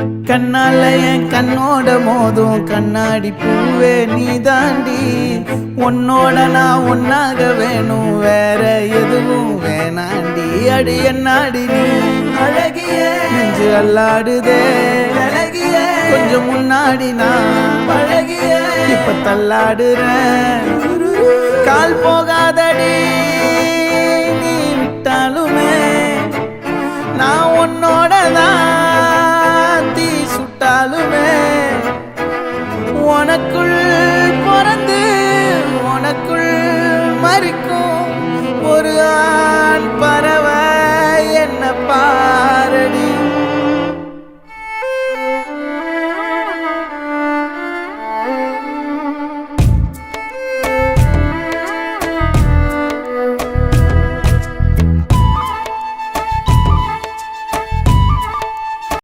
கண்ணால என் கண்ணோட மோதும் கண்ணாடி பூவே நீ தாண்டி உன்னோட நான் ஒன்னாக வேணும் வேற எதுவும் வேணாண்டி அடி என்னாடி நீ அழகிய நெஞ்சு அல்லாடுதே அழகிய கொஞ்சம் முன்னாடி நான் அழகிய இப்ப தள்ளாடுறேன் கால் போகாதடி நீ விட்டாலுமே நான் உன்னோட தான்